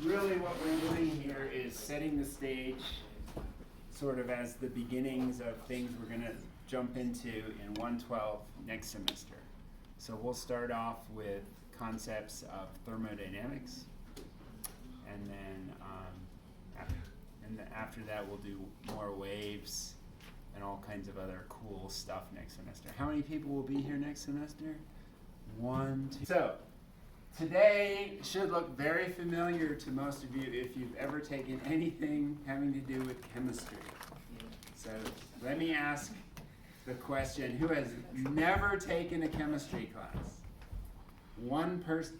really what we're doing here is setting the stage sort of as the beginnings of things we're going to jump into in 112 next semester. So we'll start off with concepts of thermodynamics, and then after that we'll do more waves and all kinds of other cool stuff next semester. How many people will be here next semester? 1, 2. So today should look very familiar to most of you if you've ever taken anything having to do with chemistry. So let me ask the question, who has never taken a chemistry class? One person,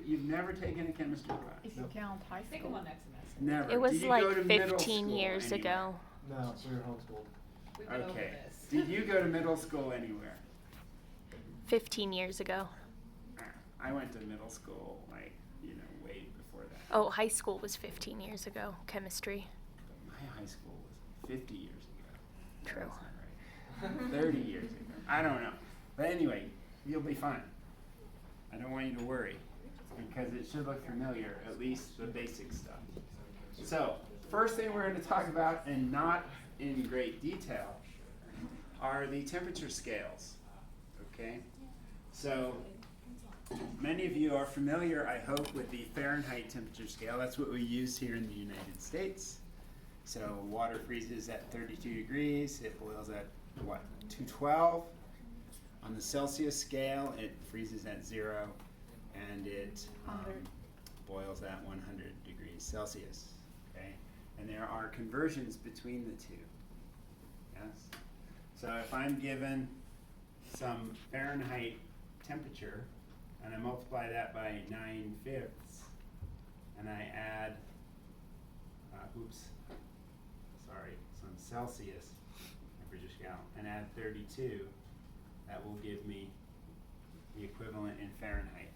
you've never taken a chemistry class? If you count high Take school. one next semester. Never. It was Did you like go to middle 15 school years anywhere? ago. No, so you're homeschooled. We've been over Okay. this. Did you go to middle school anywhere? 15 years ago. I went to middle school, like, way before that. Oh, high school was 15 years ago, chemistry. My high school was 50 years ago. True. That's not right. 30 years ago. I don't know. But anyway, you'll be fine. I don't want you to worry because it should look familiar, at least the basic stuff. So, first thing we're going to talk about, and not in great detail, are the temperature scales. Okay? So, many of you are familiar, I hope, with the Fahrenheit temperature scale. That's what we use here in the United States. So water freezes at 32 degrees. It boils at, 212. On the Celsius scale, it freezes at 0, and it boils at 100 degrees Celsius. Okay? And there are conversions between the two. Yes? So if I'm given some Fahrenheit temperature, and I multiply that by 9/5, and I add, some Celsius temperature scale, and add 32, that will give me the equivalent in Fahrenheit.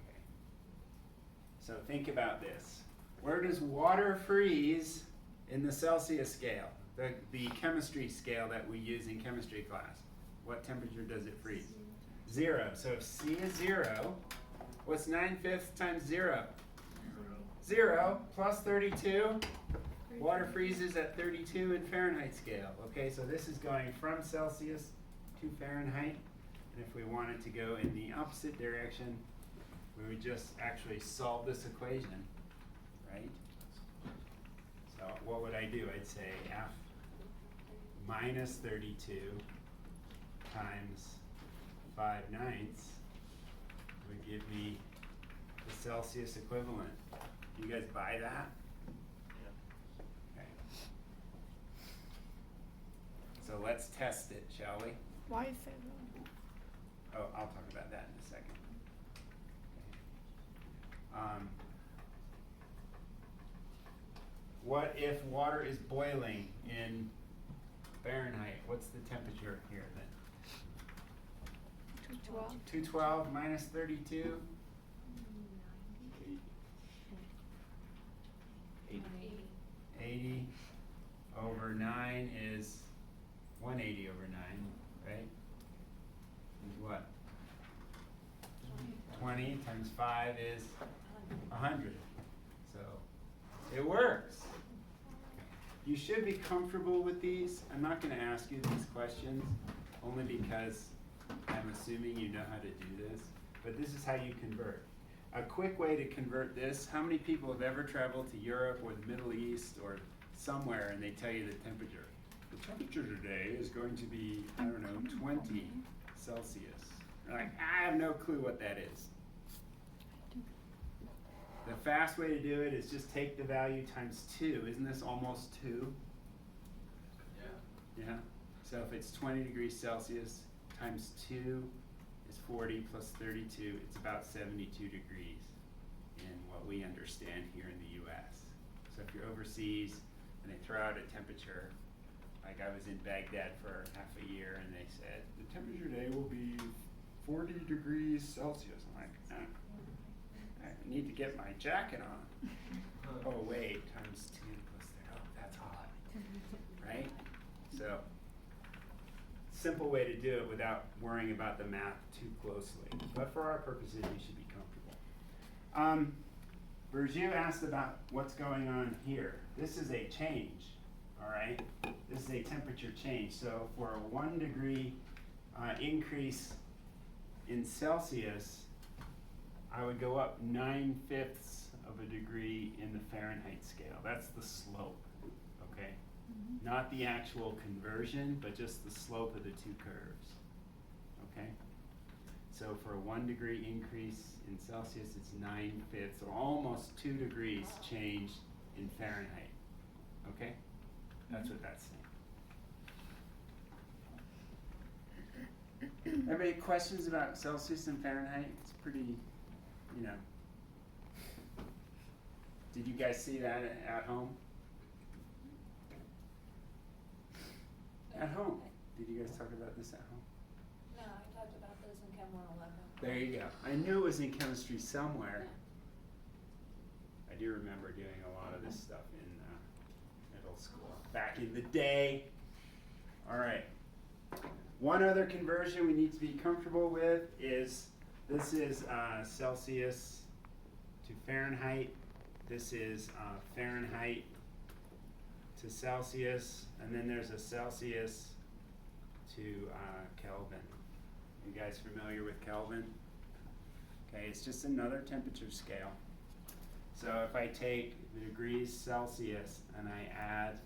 Okay. So think about this. Where does water freeze in the Celsius scale, the chemistry scale that we use in chemistry class? What temperature does it freeze? 0. So if C is 0, what's 9/5 times 0? 0 plus 32. Water freezes at 32 in Fahrenheit scale. Okay, so this is going from Celsius to Fahrenheit. And if we wanted to go in the opposite direction, we would just actually solve this equation, right? So what would I do? I'd say F minus 32 times 5/9 would give me the Celsius equivalent. Do you guys buy that? Okay. So let's test it, shall we? Why is it? Oh, I'll talk about that in a second. Okay. What if water is boiling in Fahrenheit? What's the temperature here then? 212. 212 minus 32? 80 over 9 is 180 over 9, right? Is what? 20 times 5 is 100. So it works. You should be comfortable with these. I'm not going to ask you these questions only because I'm assuming you know how to do this. But this is how you convert. A quick way to convert this, how many people have ever traveled to Europe or the Middle East or somewhere and they tell you the temperature? The temperature today is going to be, 20 Celsius. You're like, I have no clue what that is. The fast way to do it is just take the value times 2. Isn't this almost 2? Yeah. So if it's 20 degrees Celsius times 2 is 40 plus 32, it's about 72 degrees in what we understand here in the US. So if you're overseas and they throw out a temperature, like I was in Baghdad for half a year and they said, the temperature today will be 40 degrees Celsius. I'm like, I need to get my jacket on. Oh wait, times 2 plus 3, oh that's hot, right? So, simple way to do it without worrying about the math too closely. But for our purposes, you should be comfortable. Bergier asked about what's going on here. This is a change, all right? This is a temperature change. So for a 1 degree increase in Celsius, I would go up 9/5 of a degree in the Fahrenheit scale. That's the slope, okay? Not the actual conversion, but just the slope of the two curves, okay? So for a 1 degree increase in Celsius, it's 9/5, or almost 2 degrees change in Fahrenheit, okay? That's what that's saying. Everybody questions about Celsius and Fahrenheit? It's pretty, you know. Did you guys see that at home? At home. Did you guys talk about this at home? No, I talked about this in Chem 111. There you go. I knew it was in chemistry somewhere. I do remember doing a lot of this stuff in middle school, back in the day. All right. One other conversion we need to be comfortable with is, this is Celsius to Fahrenheit. This is Fahrenheit to Celsius, and then there's a Celsius to Kelvin. You guys familiar with Kelvin? Okay, it's just another temperature scale. So if I take the degrees Celsius and I add,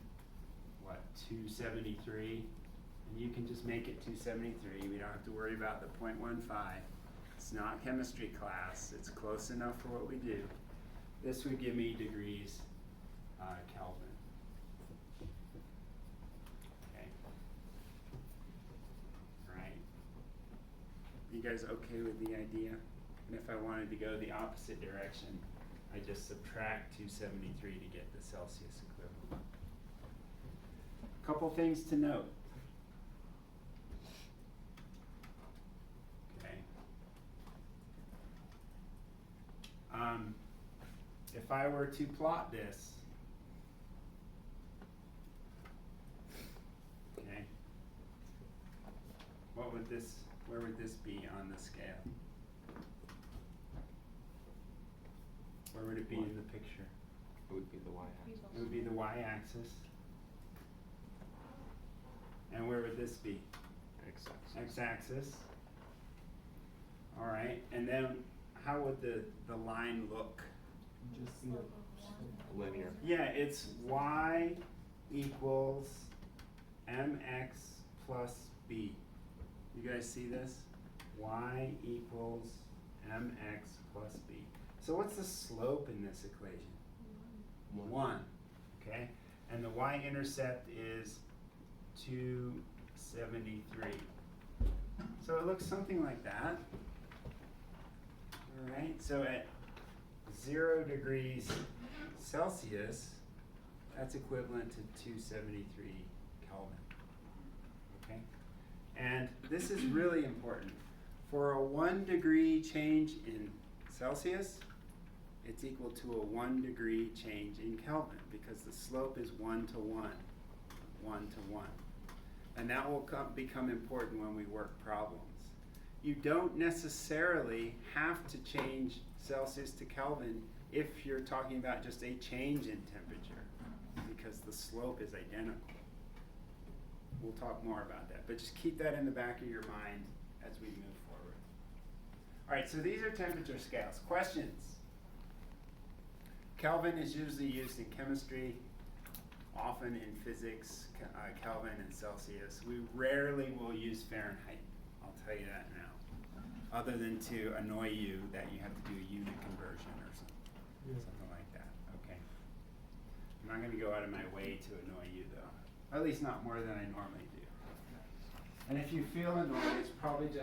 273, and you can just make it 273. We don't have to worry about the 0.15. It's not chemistry class. It's close enough for what we do. This would give me degrees Kelvin. Okay. Right. You guys okay with the idea? And if I wanted to go the opposite direction, I just subtract 273 to get the Celsius equivalent. Couple things to note. Okay. If I were to plot this, okay, where would this be on the scale? Where would it be in the picture? It would be the y-axis. It would be the y-axis. And where would this be? X-axis. X-axis. All right, and then how would the line look? Linear. Yeah, it's y equals mx plus b. You guys see this? Y equals mx plus b. So what's the slope in this equation? 1. Okay, and the y-intercept is 273. So it looks something like that. All right, so at 0 degrees Celsius, that's equivalent to 273 Kelvin. Okay, and this is really important. For a 1 degree change in Celsius, it's equal to a 1 degree change in Kelvin, because the slope is 1 to 1, 1 to 1. And that will become important when we work problems. You don't necessarily have to change Celsius to Kelvin if you're talking about just a change in temperature, because the slope is identical. We'll talk more about that, but just keep that in the back of your mind as we move forward. All right, so these are temperature scales. Questions? Kelvin is usually used in chemistry, often in physics, Kelvin and Celsius. We rarely will use Fahrenheit, I'll tell you that now, other than to annoy you that you have to do a unit conversion or something like that, okay? I'm not gonna go out of my way to annoy you though, at least not more than I normally do. And if you feel annoyed, it's probably just